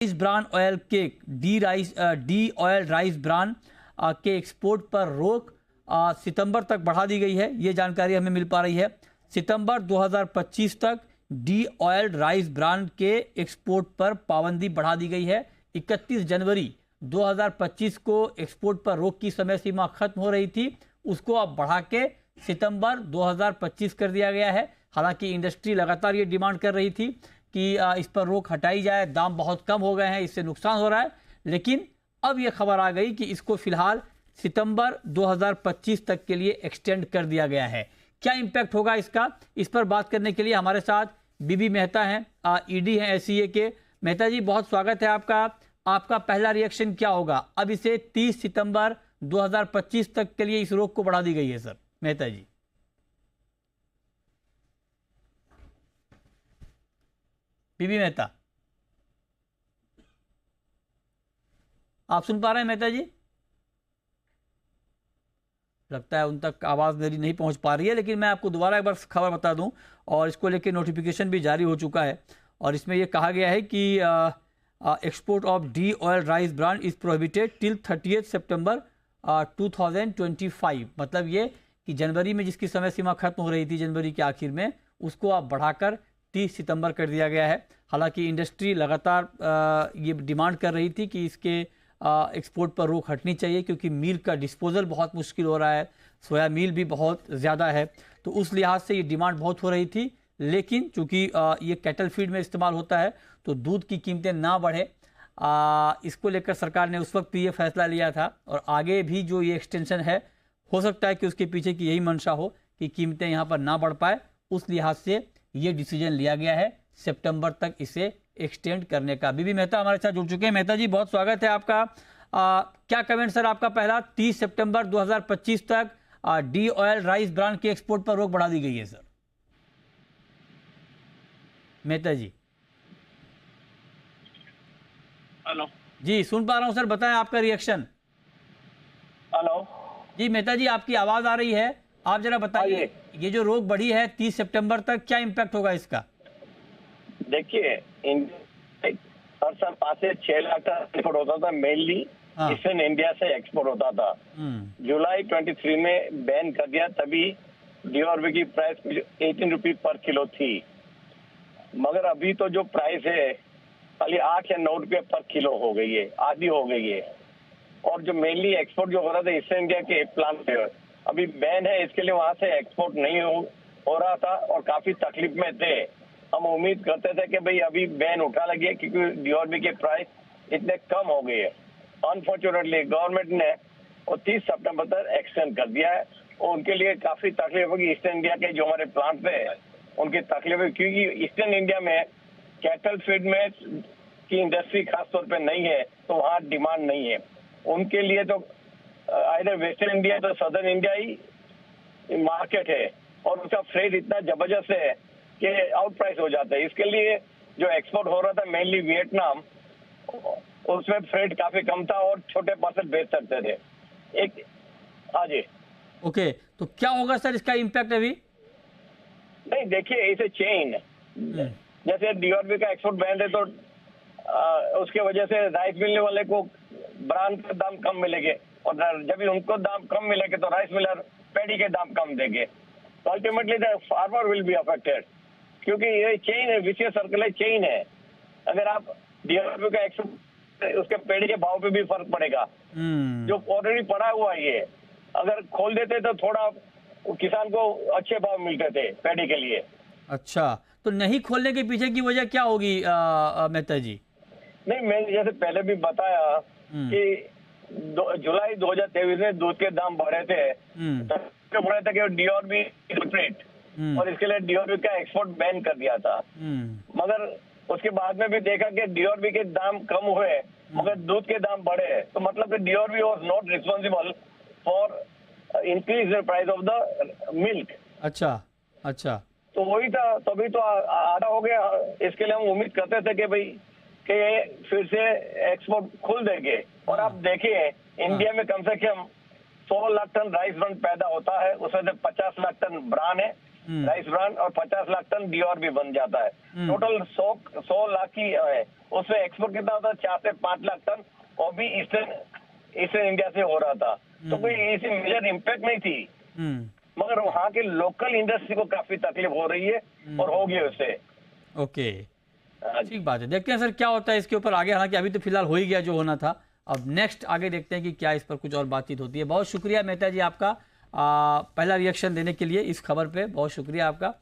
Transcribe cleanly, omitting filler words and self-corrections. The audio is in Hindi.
राइस ब्रान ऑयल के डी ऑयल राइस ब्रान के एक्सपोर्ट पर रोक सितंबर तक बढ़ा दी गई है। ये जानकारी हमें मिल पा रही है। सितंबर 2025 तक डी ऑयल राइस ब्रान के एक्सपोर्ट पर पाबंदी बढ़ा दी गई है। 31 जनवरी 2025 को एक्सपोर्ट पर रोक की समय सीमा खत्म हो रही थी, उसको अब बढ़ा के सितंबर 2025 कर दिया गया है। हालांकि इंडस्ट्री लगातार ये डिमांड कर रही थी कि इस पर रोक हटाई जाए, दाम बहुत कम हो गए हैं, इससे नुकसान हो रहा है। लेकिन अब यह खबर आ गई कि इसको फिलहाल सितंबर 2025 तक के लिए एक्सटेंड कर दिया गया है। क्या इंपैक्ट होगा इसका, इस पर बात करने के लिए हमारे साथ बीबी मेहता हैं, ईडी हैं एससीए के। मेहता जी, बहुत स्वागत है आपका। आपका पहला रिएक्शन क्या होगा? अब इसे 30 सितंबर 2025 तक के लिए इस रोक को बढ़ा दी गई है सर। मेहता जी, बीबी मेहता, आप सुन पा रहे हैं मेहता जी? लगता है उन तक आवाज़ मेरी नहीं पहुंच पा रही है, लेकिन मैं आपको दोबारा एक बार खबर बता दूं। और इसको लेकर नोटिफिकेशन भी जारी हो चुका है और इसमें यह कहा गया है कि export of D oil rice brand is prohibited till 30 सितंबर 2025। मतलब ये कि जनवरी में जिसकी समय सीमा खत्म हो रही थी, जनवरी के आखिर में, उसको अब बढ़ाकर 30 सितंबर कर दिया गया है। हालांकि इंडस्ट्री लगातार ये डिमांड कर रही थी कि इसके एक्सपोर्ट पर रोक हटनी चाहिए, क्योंकि मील का डिस्पोजल बहुत मुश्किल हो रहा है, सोया मील भी बहुत ज़्यादा है, तो उस लिहाज से ये डिमांड बहुत हो रही थी। लेकिन चूंकि ये कैटल फीड में इस्तेमाल होता है तो दूध की कीमतें ना बढ़े, इसको लेकर सरकार ने उस वक्त ये फैसला लिया था। और आगे भी जो ये एक्सटेंशन है, हो सकता है कि उसके पीछे की यही मंशा हो कि कीमतें यहाँ पर ना बढ़ पाए, उस लिहाज से ये डिसीजन लिया गया है सितंबर तक इसे एक्सटेंड करने का। बीबी मेहता हमारे साथ जुड़ चुके हैं। मेहता जी, बहुत स्वागत है आपका। क्या कमेंट सर आपका पहला? 30 सितंबर 2025 तक डी ऑयल राइस ब्रांड के एक्सपोर्ट पर रोक बढ़ा दी गई है सर। मेहता जी, हेलो जी सुन पा रहा हूं सर, बताएं आपका रिएक्शन। हेलो जी मेहता जी, आपकी आवाज आ रही है, आप जरा बताइए, ये जो रोक बढ़ी है 30 सितंबर तक, क्या इम्पैक्ट होगा इसका? देखिए, हर साल 5 से 6 लाख का एक्सपोर्ट होता था, मेनली ईस्टर्न इंडिया से एक्सपोर्ट होता था। जुलाई 23 में बैन कर दिया, तभी डीओआरबी की प्राइस 18 रुपीज पर किलो थी। मगर अभी तो जो प्राइस है खाली 8 या 9 रुपये पर किलो हो गई है, आधी हो गई है। और जो मेनली एक्सपोर्ट जो हो रहा था ईस्टर्न इंडिया के प्लांट से, अभी बैन है, इसके लिए वहां से एक्सपोर्ट नहीं हो रहा था और काफी तकलीफ में थे। हम उम्मीद करते थे कि भाई अभी बैन उठा लगे, क्योंकि डीओआरबी के प्राइस इतने कम हो गए हैं। अनफॉर्चुनेटली गवर्नमेंट ने 30 सितंबर तक एक्सटेंड कर दिया है और उनके लिए काफी तकलीफ होगी। ईस्टर्न इंडिया के जो हमारे प्लांट है उनकी तकलीफ है, क्योंकि ईस्टर्न इंडिया में कैटल फीड में की इंडस्ट्री खासतौर पे नहीं है, तो वहाँ डिमांड नहीं है उनके लिए। तो आइदर वेस्टर्न इंडिया तो सदर्न इंडिया ही मार्केट है और उसका फ्रेट इतना जबरदस्त है कि आउट प्राइस हो जाता है। इसके लिए जो एक्सपोर्ट हो रहा था मेनली वियतनाम, उसमें फ्रेट काफी कम था और छोटे पार्सल बेच सकते थे। एक हाँ जी, ओके, तो क्या होगा सर इसका इम्पैक्ट अभी? नहीं देखिए, इसे चेन जैसे डीओआरबी का एक्सपोर्ट बैन है, तो उसके वजह से राइस मिलने वाले को ब्रांड का दाम कम मिलेंगे और जब भी उनको दाम कम मिलेंगे तो राइस मिलर पैडी के दाम कम देंगे। तो ultimately the farmer will be affected, क्योंकि ये चेन है, विशेष सर्कुलर चेन है। अगर आप डीओआरपी का एक्सपोर्ट, उसके पैडी के भाव पे भी फर्क पड़ेगा जो ऑलरेडी पड़ा हुआ है। ये अगर खोल देते तो थोड़ा किसान को अच्छे भाव मिलते थे पैडी के लिए। अच्छा, तो नहीं खोलने के पीछे की वजह क्या होगी मेहता जी? नहीं, मैंने जैसे पहले भी बताया कि जुलाई 2023 में दूध के दाम बढ़े थे, तो बढ़े थे कि डीओआरबी रेट, और इसके लिए डीओआरबी का एक्सपोर्ट बैन कर दिया था। मगर उसके बाद में भी देखा कि डीओआरबी के दाम कम हुए मगर दूध के दाम बढ़े, तो मतलब कि DORB was not responsible for increase the price of the milk. अच्छा अच्छा, तो वही था, तभी तो आधा हो गया। इसके लिए हम उम्मीद करते थे कि भाई कि फिर से एक्सपोर्ट खुल देंगे। और आप देखिए, इंडिया में कम से कम 100 लाख टन राइस ब्रान पैदा होता है, उसमें से 50 लाख टन ब्रान है राइस ब्रांड, और 50 लाख टन डियोर भी बन जाता है। टोटल 100 लाख की है। उसमें एक्सपोर्ट कितना होता है? 4 से 5 लाख टन, और भी ईस्टर्न इंडिया से हो रहा था। तो कोई ऐसी मेजर इम्पैक्ट नहीं थी, मगर वहाँ के लोकल इंडस्ट्री को काफी तकलीफ हो रही है और होगी उससे। ओके, ठीक बात है। देखते हैं सर क्या होता है इसके ऊपर आगे। हालांकि अभी तो फिलहाल हो ही गया जो होना था, अब नेक्स्ट आगे देखते हैं कि क्या इस पर कुछ और बातचीत होती है। बहुत शुक्रिया मेहता जी आपका, पहला रिएक्शन देने के लिए इस खबर पे बहुत शुक्रिया आपका।